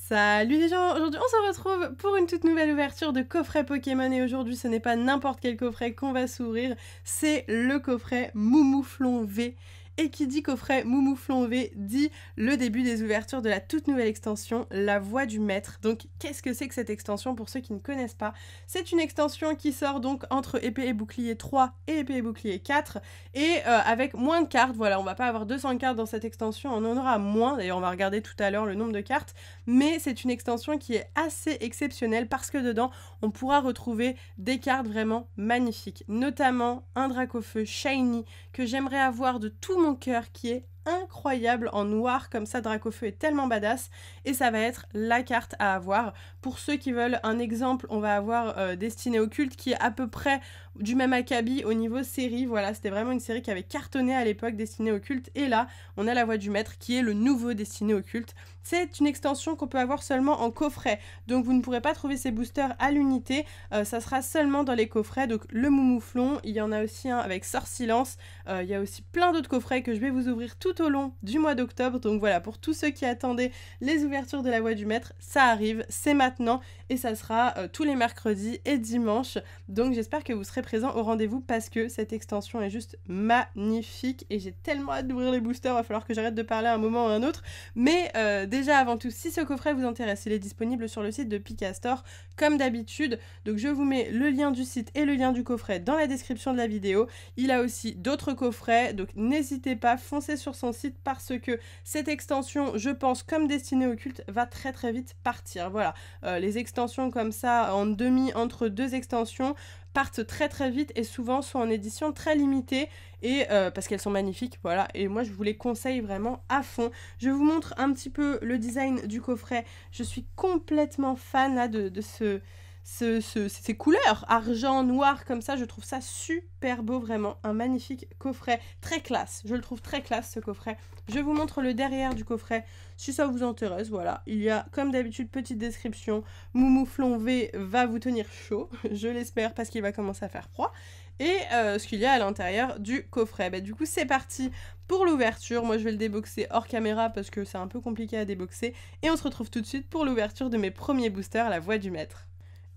Salut les gens, aujourd'hui on se retrouve pour une toute nouvelle ouverture de coffret Pokémon et aujourd'hui ce n'est pas n'importe quel coffret qu'on va s'ouvrir, c'est le coffret Moumouflon V. Et qui dit coffret Moumouflon V dit le début des ouvertures de la toute nouvelle extension, La Voix du Maître. Donc qu'est-ce que c'est que cette extension pour ceux qui ne connaissent pas? C'est une extension qui sort donc entre Épée et Bouclier 3 et Épée et Bouclier 4 et avec moins de cartes, voilà, on va pas avoir 200 cartes dans cette extension, on en aura moins, d'ailleurs on va regarder tout à l'heure le nombre de cartes, mais c'est une extension qui est assez exceptionnelle parce que dedans on pourra retrouver des cartes vraiment magnifiques, notamment un Dracofeu Shiny que j'aimerais avoir de tout mon cœur, qui est incroyable en noir comme ça. Dracofeu est tellement badass et ça va être la carte à avoir. Pour ceux qui veulent un exemple, on va avoir Destinée Occulte qui est à peu près du même acabit au niveau série. Voilà, c'était vraiment une série qui avait cartonné à l'époque, Destinée Occulte, et là on a La Voix du Maître qui est le nouveau Destinée Occulte. C'est une extension qu'on peut avoir seulement en coffret, donc vous ne pourrez pas trouver ces boosters à l'unité, ça sera seulement dans les coffrets. Donc le Moumouflon, il y en a aussi un avec Sort Silence, il y a aussi plein d'autres coffrets que je vais vous ouvrir tout au long du mois d'octobre. Donc voilà, pour tous ceux qui attendaient les ouvertures de La Voix du Maître, ça arrive, c'est maintenant et ça sera tous les mercredis et dimanches. Donc j'espère que vous serez présents au rendez-vous parce que cette extension est juste magnifique et j'ai tellement hâte d'ouvrir les boosters, il va falloir que j'arrête de parler à un moment ou à un autre. Mais déjà avant tout, si ce coffret vous intéresse, il est disponible sur le site de Pikastore comme d'habitude. Donc je vous mets le lien du site et le lien du coffret dans la description de la vidéo. Il a aussi d'autres coffrets, donc n'hésitez pas, foncez sur son site parce que cette extension, je pense, comme Destinée Occulte, va très très vite partir. Voilà, les extensions comme ça, en demi, entre deux extensions, partent très très vite et souvent sont en édition très limitée et parce qu'elles sont magnifiques, voilà, et moi je vous les conseille vraiment à fond. Je vous montre un petit peu le design du coffret. Je suis complètement fan là de ces couleurs argent, noir comme ça, je trouve ça super beau, vraiment un magnifique coffret, très classe, je le trouve très classe ce coffret. Je vous montre le derrière du coffret si ça vous intéresse. Voilà, il y a comme d'habitude petite description, Moumouflon V va vous tenir chaud, je l'espère parce qu'il va commencer à faire froid, et ce qu'il y a à l'intérieur du coffret. Bah, du coup c'est parti pour l'ouverture. Moi je vais le déboxer hors caméra parce que c'est un peu compliqué à déboxer, et on se retrouve tout de suite pour l'ouverture de mes premiers boosters, La Voix du Maître.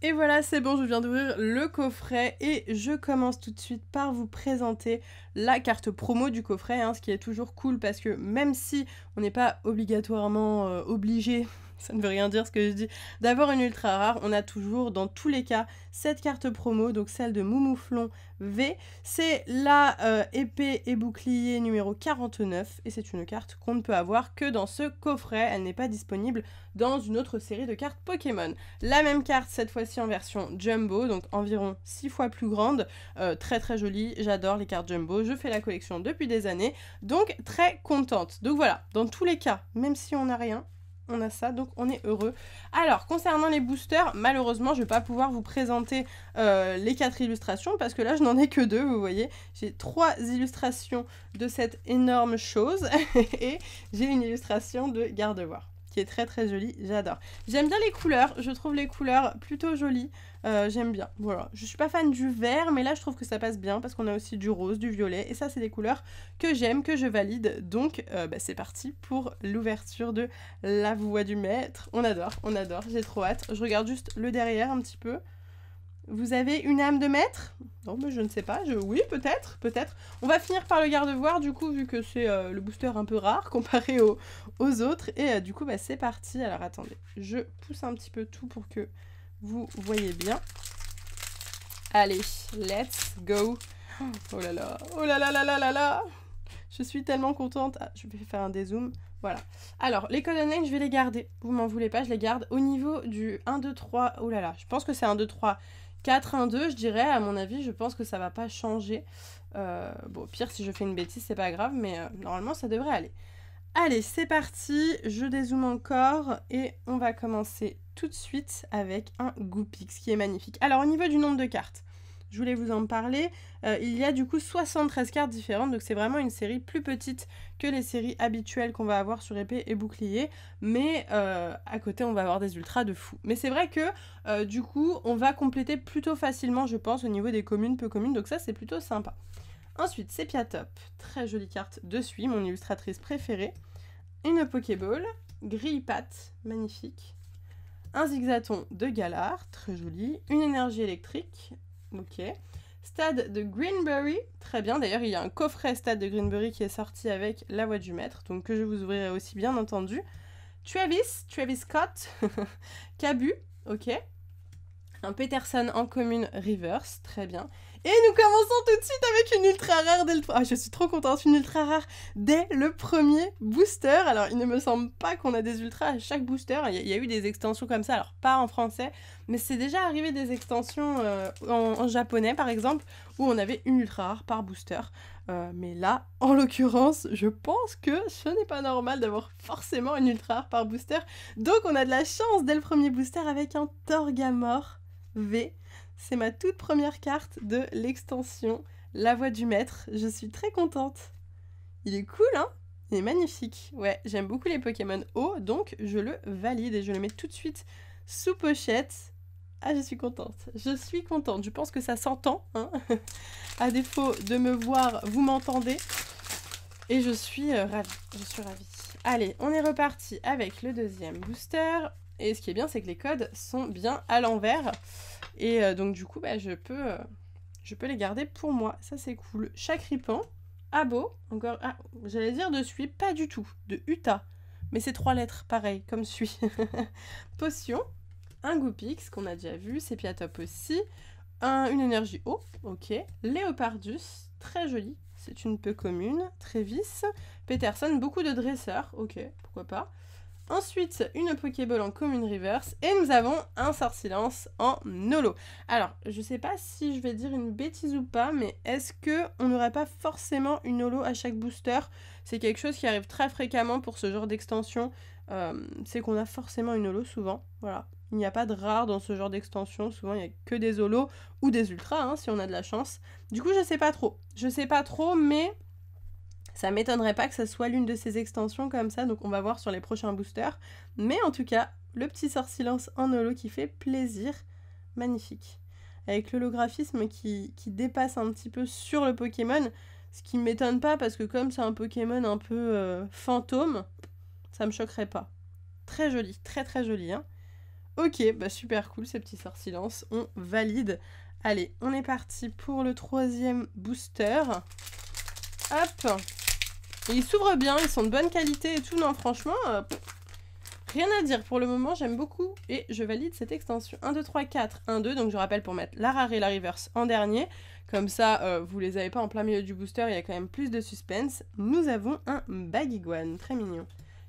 Et voilà, c'est bon, je viens d'ouvrir le coffret et je commence tout de suite par vous présenter la carte promo du coffret, hein, ce qui est toujours cool parce que même si on n'est pas obligatoirement obligé, ça ne veut rien dire ce que je dis, d'avoir une ultra rare, on a toujours dans tous les cas cette carte promo, donc celle de Moumouflon V. C'est la épée et bouclier numéro 49 et c'est une carte qu'on ne peut avoir que dans ce coffret, elle n'est pas disponible dans une autre série de cartes Pokémon. La même carte cette fois-ci en version jumbo, donc environ 6 fois plus grande, très très jolie, j'adore les cartes jumbo, je fais la collection depuis des années, donc très contente. Donc voilà, dans tous les cas, même si on n'a rien, on a ça, donc on est heureux. Alors, concernant les boosters, malheureusement, je vais pas pouvoir vous présenter les 4 illustrations, parce que là, je n'en ai que 2, vous voyez. J'ai 3 illustrations de cette énorme chose, et j'ai une illustration de Gardevoir, qui est très très jolie, j'adore. J'aime bien les couleurs, je trouve les couleurs plutôt jolies, j'aime bien, voilà. Je suis pas fan du vert, mais là je trouve que ça passe bien, parce qu'on a aussi du rose, du violet, et ça c'est des couleurs que j'aime, que je valide, donc c'est parti pour l'ouverture de La Voix du Maître. On adore, j'ai trop hâte. Je regarde juste le derrière un petit peu. Vous avez une âme de maître? Non, mais je ne sais pas. Oui, peut-être. On va finir par le Gardevoir, du coup, vu que c'est le booster un peu rare comparé aux autres. Et du coup, bah, c'est parti. Alors, attendez. Je pousse un petit peu tout pour que vous voyez bien. Allez, let's go. Oh là là. Oh là là là là là là. Je suis tellement contente. Ah, je vais faire un dézoom. Voilà. Alors, les Code Online, je vais les garder. Vous m'en voulez pas, je les garde. Au niveau du 1, 2, 3... Oh là là, je pense que c'est 1, 2, 3... 4, 1, 2, je dirais, à mon avis, je pense que ça va pas changer. Bon, pire, si je fais une bêtise, c'est pas grave, mais normalement, ça devrait aller. Allez, c'est parti, je dézoome encore, et on va commencer tout de suite avec un Goopix, qui est magnifique. Alors, au niveau du nombre de cartes, je voulais vous en parler, il y a du coup 73 cartes différentes, donc c'est vraiment une série plus petite que les séries habituelles qu'on va avoir sur épée et bouclier, mais à côté on va avoir des ultras de fou. Mais c'est vrai que du coup on va compléter plutôt facilement, je pense, au niveau des communes, peu communes, donc ça c'est plutôt sympa. Ensuite c'est Piatop, très jolie carte de Sui, mon illustratrice préférée, une Pokéball, Grille-Patte, magnifique, un Zigzaton de Galar, très joli, une énergie électrique, ok. Stade de Greenberry, très bien, d'ailleurs il y a un coffret Stade de Greenberry qui est sorti avec la voix du maître, donc que je vous ouvrirai aussi bien entendu. Travis Scott, Cabu, ok. Un Peterson en commune reverse, très bien. Et nous commençons tout de suite avec une ultra rare dès le... Ah, je suis trop contente, une ultra rare dès le premier booster. Alors, il ne me semble pas qu'on a des ultras à chaque booster. Il y a eu des extensions comme ça, alors pas en français, mais c'est déjà arrivé des extensions en japonais, par exemple, où on avait une ultra rare par booster. Mais là, en l'occurrence, je pense que ce n'est pas normal d'avoir forcément une ultra rare par booster. Donc, on a de la chance dès le premier booster avec un Torgamore V. C'est ma toute première carte de l'extension La Voix du Maître. Je suis très contente. Il est cool, hein? Il est magnifique. Ouais, j'aime beaucoup les Pokémon eau, donc je le valide et je le mets tout de suite sous pochette. Ah, je suis contente. Je suis contente. Je pense que ça s'entend, hein? À défaut de me voir, vous m'entendez. Et je suis ravie. Je suis ravie. Allez, on est reparti avec le deuxième booster. Et ce qui est bien, c'est que les codes sont bien à l'envers. Et donc du coup, bah, je peux les garder pour moi. Ça, c'est cool. Chakripan, Abo, encore... Ah, j'allais dire de Suie, pas du tout. De Uta. Mais c'est 3 lettres, pareil, comme Suie. Potion, un Goopix, qu'on a déjà vu. Sepiatop aussi. Une énergie eau, ok. Léopardus, très joli. C'est une peu commune. Trévis. Peterson, beaucoup de dresseurs. Ok, pourquoi pas. Ensuite, une Pokéball en commune reverse. Et nous avons un Sort-Silence en holo. Alors, je sais pas si je vais dire une bêtise ou pas, mais est-ce qu'on n'aurait pas forcément une holo à chaque booster? C'est quelque chose qui arrive très fréquemment pour ce genre d'extension. C'est qu'on a forcément une holo souvent. Voilà. Il n'y a pas de rare dans ce genre d'extension. Souvent, il n'y a que des holos ou des ultras, hein, si on a de la chance. Du coup, je sais pas trop. Je sais pas trop, mais... ça m'étonnerait pas que ça soit l'une de ces extensions comme ça, donc on va voir sur les prochains boosters. Mais en tout cas, le petit Sort-Silence en holo qui fait plaisir. Magnifique. Avec l'holographisme qui dépasse un petit peu sur le Pokémon, ce qui m'étonne pas parce que comme c'est un Pokémon un peu fantôme, ça me choquerait pas. Très joli, très très joli, hein. Ok, bah super cool ces petits Sort-Silence, on valide. Allez, on est parti pour le troisième booster. Hop. Et ils s'ouvrent bien, ils sont de bonne qualité et tout. Non, franchement, rien à dire. Pour le moment, j'aime beaucoup. Et je valide cette extension. 1, 2, 3, 4, 1, 2. Donc je rappelle pour mettre la rare et la reverse en dernier. Comme ça, vous les avez pas en plein milieu du booster. Il y a quand même plus de suspense. Nous avons un Baguiguane, très mignon.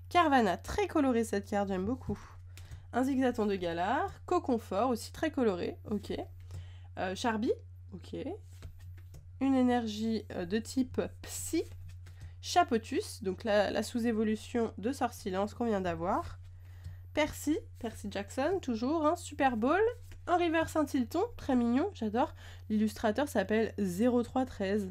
Carvana, très coloré cette carte, j'aime beaucoup. Un Zigzaton de Galar. Coconfort, aussi très coloré. Ok. Charby, ok. Une énergie de type Psy. Chapotus, donc la sous-évolution de Sort-Silence qu'on vient d'avoir. Percy Jackson, toujours, hein, Super Ball. Un reverse un Tilton, très mignon, j'adore. L'illustrateur s'appelle 0313.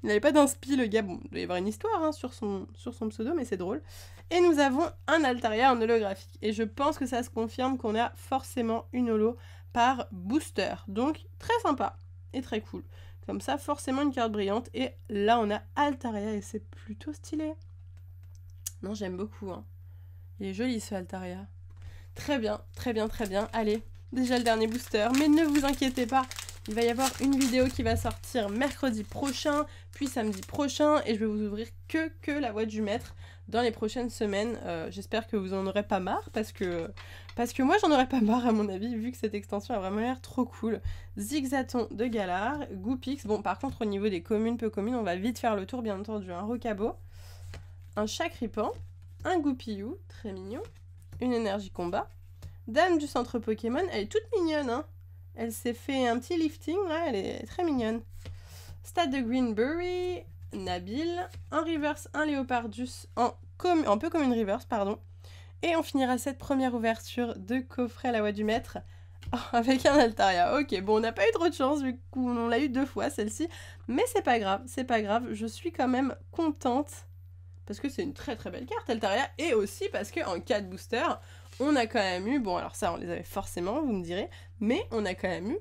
Il n'avait pas d'inspi, le gars. Bon, il doit y avoir une histoire hein, sur son pseudo, mais c'est drôle. Et nous avons un Altaria en holographique. Et je pense que ça se confirme qu'on a forcément une holo par booster. Donc, très sympa et très cool. Comme ça, forcément une carte brillante. Et là, on a Altaria et c'est plutôt stylé. Non, j'aime beaucoup. Hein. Il est joli, ce Altaria. Très bien, très bien, très bien. Allez, déjà le dernier booster. Mais ne vous inquiétez pas, il va y avoir une vidéo qui va sortir mercredi prochain, puis samedi prochain. Et je vais vous ouvrir que la voix du maître dans les prochaines semaines. J'espère que vous en aurez pas marre, parce que moi, j'en aurais pas marre, à mon avis, vu que cette extension a vraiment l'air trop cool. Zigzaton de Galar, Goopix. Bon, par contre, au niveau des communes, peu communes, on va vite faire le tour, bien entendu. Un Rocabo, un Chakripan, un Goupillou, très mignon, une énergie combat, Dame du centre Pokémon, elle est toute mignonne, hein. Elle s'est fait un petit lifting, là, elle est très mignonne. Stade de Greenberry, Nabil, un reverse, un Léopardus en peu comme une reverse, pardon. Et on finira cette première ouverture de coffret à la voix du maître avec un Altaria. Ok, bon, on n'a pas eu trop de chance vu qu'on l'a eu 2 fois celle-ci, mais c'est pas grave, je suis quand même contente parce que c'est une très très belle carte Altaria et aussi parce qu'en 4 boosters, on a quand même eu, bon alors ça on les avait forcément, vous me direz, mais on a quand même eu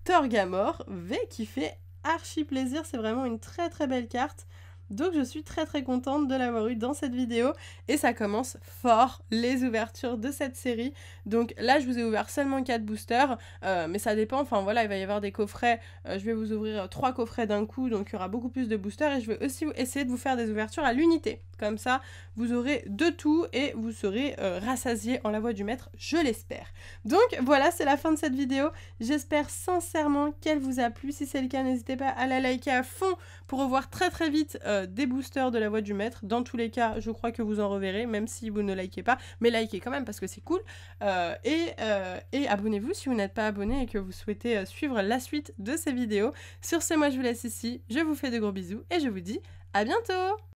Torgamore V qui fait archi plaisir, c'est vraiment une très très belle carte. Donc je suis très très contente de l'avoir eu dans cette vidéo et ça commence fort les ouvertures de cette série. Donc là je vous ai ouvert seulement 4 boosters, mais ça dépend, enfin voilà, il va y avoir des coffrets, je vais vous ouvrir 3 coffrets d'un coup, donc il y aura beaucoup plus de boosters et je vais aussi essayer de vous faire des ouvertures à l'unité. Comme ça, vous aurez de tout et vous serez rassasiés en la voix du maître, je l'espère. Donc voilà, c'est la fin de cette vidéo. J'espère sincèrement qu'elle vous a plu. Si c'est le cas, n'hésitez pas à la liker à fond pour revoir très très vite des boosters de la voix du maître. Dans tous les cas, je crois que vous en reverrez, même si vous ne likez pas. Mais likez quand même parce que c'est cool. Et abonnez-vous si vous n'êtes pas abonné et que vous souhaitez suivre la suite de ces vidéos. Sur ce, moi je vous laisse ici. Je vous fais de gros bisous et je vous dis à bientôt!